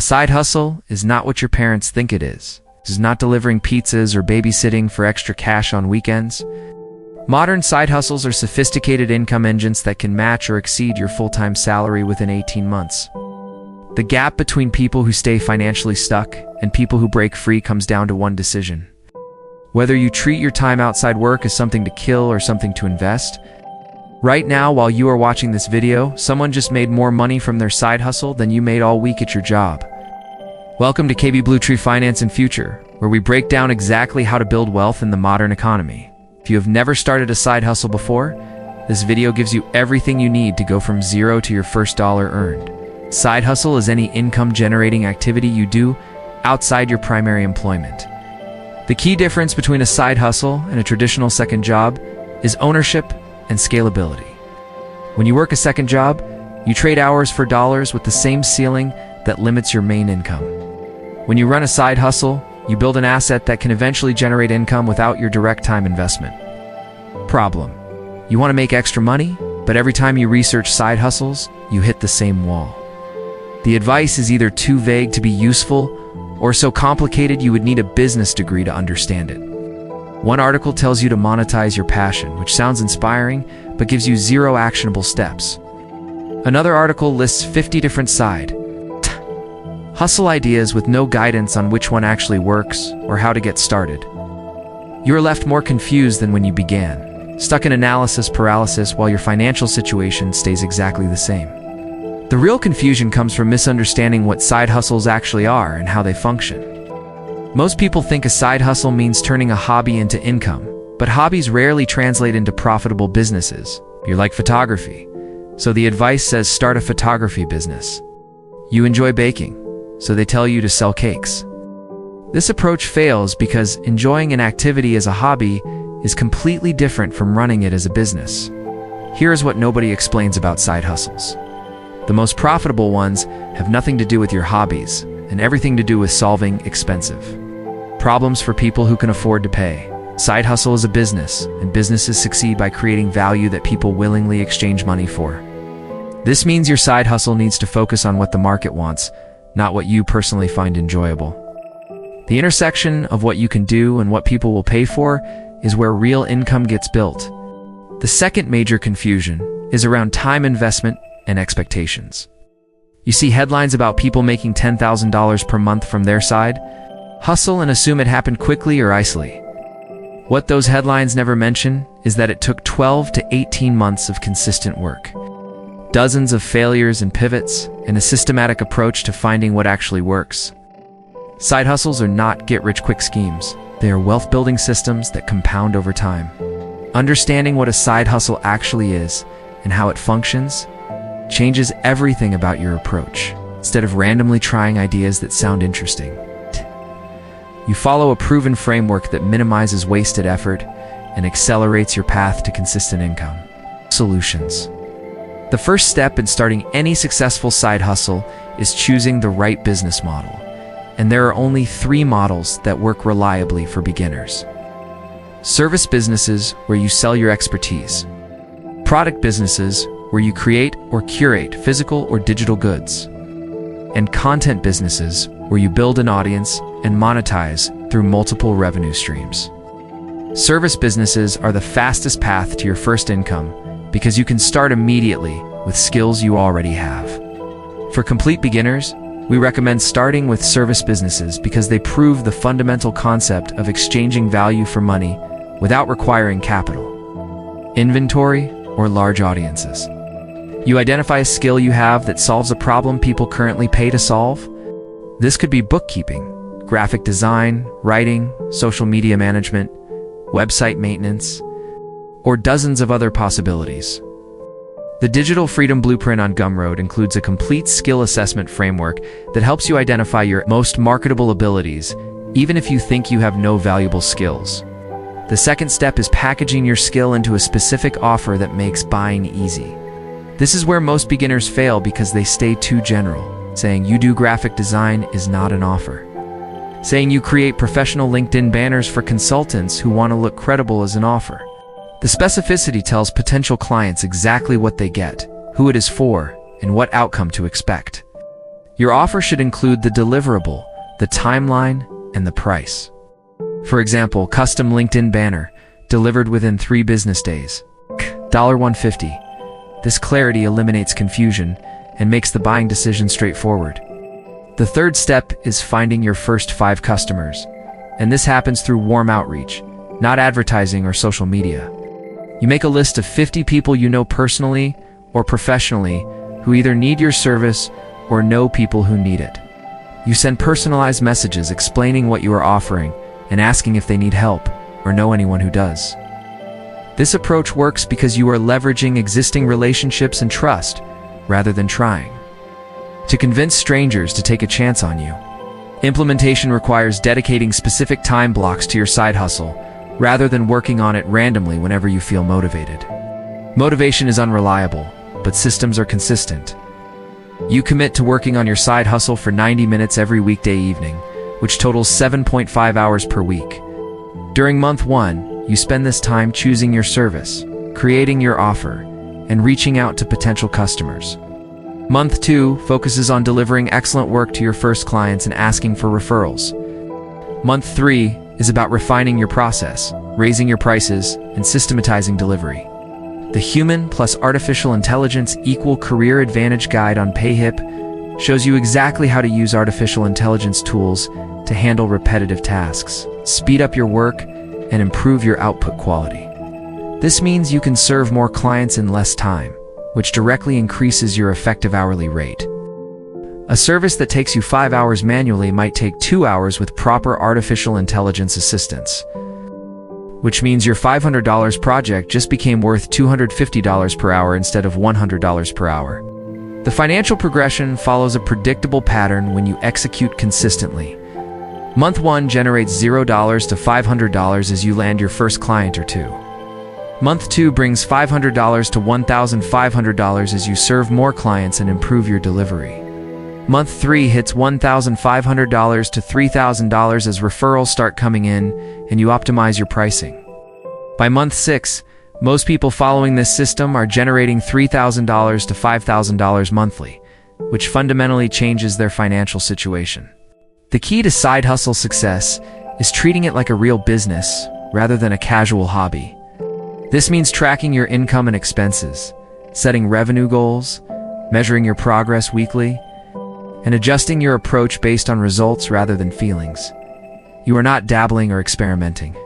side hustle is not what your parents think it is. It is not delivering pizzas or babysitting for extra cash on weekends. Modern side hustles are sophisticated income engines that can match or exceed your full-time salary within 18 months. The gap between people who stay financially stuck and people who break free comes down to one decision: whether you treat your time outside work as something to kill or something to invest. Right now, while you are watching this video, someone just made more money from their side hustle than you made all week at your job. Welcome to KB Blue Tree Finance and Future, where we break down exactly how to build wealth in the modern economy. If you have never started a side hustle before, this video gives you everything you need to go from zero to your first dollar earned. Side hustle is any income-generating activity you do outside your primary employment. The key difference between a side hustle and a traditional second job is ownership and scalability. When you work a second job, you trade hours for dollars with the same ceiling that limits your main income. When you run a side hustle, you build an asset that can eventually generate income without your direct time investment. Problem: you want to make extra money, but every time you research side hustles, you hit the same wall. The advice is either too vague to be useful or so complicated you would need a business degree to understand it. One article tells you to monetize your passion, which sounds inspiring, but gives you zero actionable steps. Another article lists 50 different side hustle ideas with no guidance on which one actually works or how to get started. You are left more confused than when you began, stuck in analysis paralysis while your financial situation stays exactly the same. The real confusion comes from misunderstanding what side hustles actually are and how they function. Most people think a side hustle means turning a hobby into income, but hobbies rarely translate into profitable businesses. You're like photography, so the advice says start a photography business. You enjoy baking, so they tell you to sell cakes. This approach fails because enjoying an activity as a hobby is completely different from running it as a business. Here is what nobody explains about side hustles. The most profitable ones have nothing to do with your hobbies and everything to do with solving expensive problems for people who can afford to pay. Side hustle is a business, and businesses succeed by creating value that people willingly exchange money for. This means your side hustle needs to focus on what the market wants, not what you personally find enjoyable. The intersection of what you can do and what people will pay for is where real income gets built. The second major confusion is around time investment and expectations. You see headlines about people making $10,000 per month from their side hustle and assume it happened quickly or easily. What those headlines never mention is that it took 12 to 18 months of consistent work, dozens of failures and pivots, and a systematic approach to finding what actually works. Side hustles are not get-rich-quick schemes. They are wealth-building systems that compound over time. Understanding what a side hustle actually is and how it functions changes everything about your approach. Instead of randomly trying ideas that sound interesting, you follow a proven framework that minimizes wasted effort and accelerates your path to consistent income. Solutions. The first step in starting any successful side hustle is choosing the right business model, and there are only 3 models that work reliably for beginners. Service businesses, where you sell your expertise. Product businesses, where you create or curate physical or digital goods. And content businesses, where you build an audience and monetize through multiple revenue streams. Service businesses are the fastest path to your first income because you can start immediately with skills you already have. For complete beginners, we recommend starting with service businesses because they prove the fundamental concept of exchanging value for money without requiring capital, inventory, or large audiences. You identify a skill you have that solves a problem people currently pay to solve. This could be bookkeeping, graphic design, writing, social media management, website maintenance, or dozens of other possibilities. The Digital Freedom Blueprint on Gumroad includes a complete skill assessment framework that helps you identify your most marketable abilities, even if you think you have no valuable skills. The second step is packaging your skill into a specific offer that makes buying easy. This is where most beginners fail because they stay too general. Saying you do graphic design is not an offer. Saying you create professional LinkedIn banners for consultants who want to look credible is an offer. The specificity tells potential clients exactly what they get, who it is for, and what outcome to expect. Your offer should include the deliverable, the timeline, and the price. For example, custom LinkedIn banner, delivered within 3 business days. $150. This clarity eliminates confusion and makes the buying decision straightforward. The third step is finding your first 5 customers, and this happens through warm outreach, not advertising or social media. You make a list of 50 people you know personally or professionally who either need your service or know people who need it. You send personalized messages explaining what you are offering and asking if they need help or know anyone who does. This approach works because you are leveraging existing relationships and trust rather than trying to convince strangers to take a chance on you. Implementation requires dedicating specific time blocks to your side hustle rather than working on it randomly whenever you feel motivated. Motivation is unreliable, but systems are consistent. You commit to working on your side hustle for 90 minutes every weekday evening, which totals 7.5 hours per week. During month 1, you spend this time choosing your service, creating your offer, and reaching out to potential customers. Month 2 focuses on delivering excellent work to your first clients and asking for referrals. Month 3 is about refining your process, raising your prices, and systematizing delivery. The Human plus Artificial Intelligence Equal Career Advantage Guide on PayHip shows you exactly how to use artificial intelligence tools to handle repetitive tasks, speed up your work, and improve your output quality. This means you can serve more clients in less time, which directly increases your effective hourly rate. A service that takes you 5 hours manually might take 2 hours with proper artificial intelligence assistance, which means your $500 project just became worth $250 per hour instead of $100 per hour. The financial progression follows a predictable pattern when you execute consistently. Month 1 generates $0 to $500 as you land your first client or 2. Month 2 brings $500 to $1,500 as you serve more clients and improve your delivery. Month 3 hits $1,500 to $3,000 as referrals start coming in and you optimize your pricing. By month 6, most people following this system are generating $3,000 to $5,000 monthly, which fundamentally changes their financial situation. The key to side hustle success is treating it like a real business rather than a casual hobby. This means tracking your income and expenses, setting revenue goals, measuring your progress weekly, and adjusting your approach based on results rather than feelings. You are not dabbling or experimenting.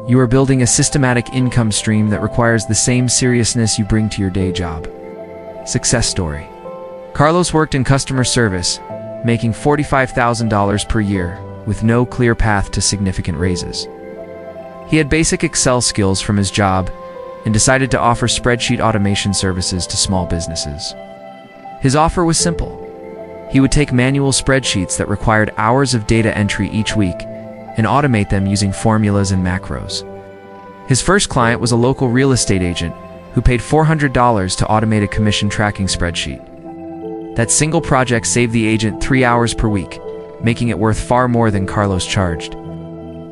You are building a systematic income stream that requires the same seriousness you bring to your day job. Success story. Carlos worked in customer service, making $45,000 per year with no clear path to significant raises. He had basic Excel skills from his job and decided to offer spreadsheet automation services to small businesses. His offer was simple. He would take manual spreadsheets that required hours of data entry each week and automate them using formulas and macros. His first client was a local real estate agent who paid $400 to automate a commission tracking spreadsheet. That single project saved the agent 3 hours per week, making it worth far more than Carlos charged.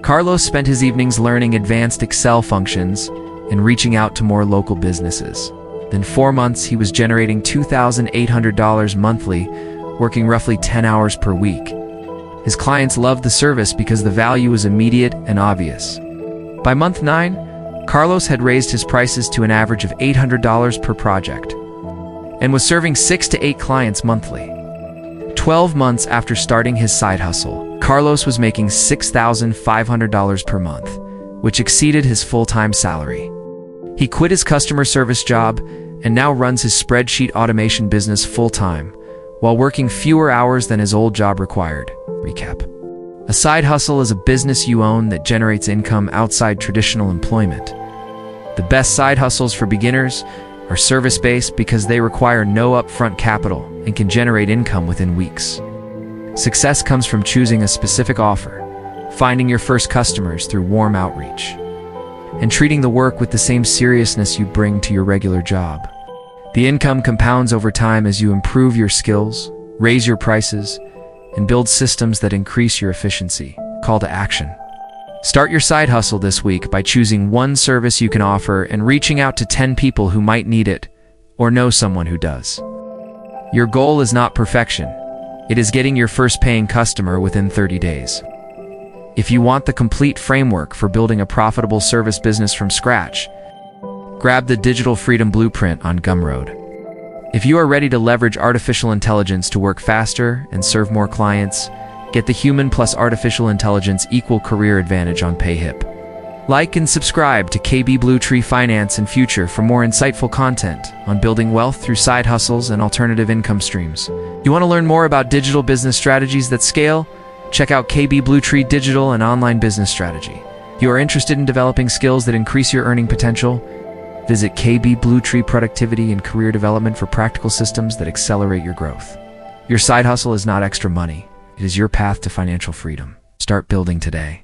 Carlos spent his evenings learning advanced Excel functions and reaching out to more local businesses. In 4 months, he was generating $2,800 monthly, working roughly 10 hours per week. His clients loved the service because the value was immediate and obvious. By month 9, Carlos had raised his prices to an average of $800 per project and was serving 6 to 8 clients monthly. 12 months after starting his side hustle, Carlos was making $6,500 per month, which exceeded his full-time salary. He quit his customer service job and now runs his spreadsheet automation business full-time, while working fewer hours than his old job required. Recap. A side hustle is a business you own that generates income outside traditional employment. The best side hustles for beginners are service-based because they require no upfront capital and can generate income within weeks. Success comes from choosing a specific offer, finding your first customers through warm outreach, and treating the work with the same seriousness you bring to your regular job. The income compounds over time as you improve your skills, raise your prices, and build systems that increase your efficiency. Call to action. Start your side hustle this week by choosing one service you can offer and reaching out to 10 people who might need it or know someone who does. Your goal is not perfection. It is getting your first paying customer within 30 days. If you want the complete framework for building a profitable service business from scratch, grab the Digital Freedom Blueprint on Gumroad. If you are ready to leverage artificial intelligence to work faster and serve more clients, get the human plus artificial intelligence equal career advantage on PayHip. Like and subscribe to KB Bluetree Finance and Future for more insightful content on building wealth through side hustles and alternative income streams. You want to learn more about digital business strategies that scale? Check out KB Bluetree Digital and Online Business Strategy. If you are interested in developing skills that increase your earning potential, visit KB Bluetree Productivity and Career Development for practical systems that accelerate your growth. Your side hustle is not extra money. It is your path to financial freedom. Start building today.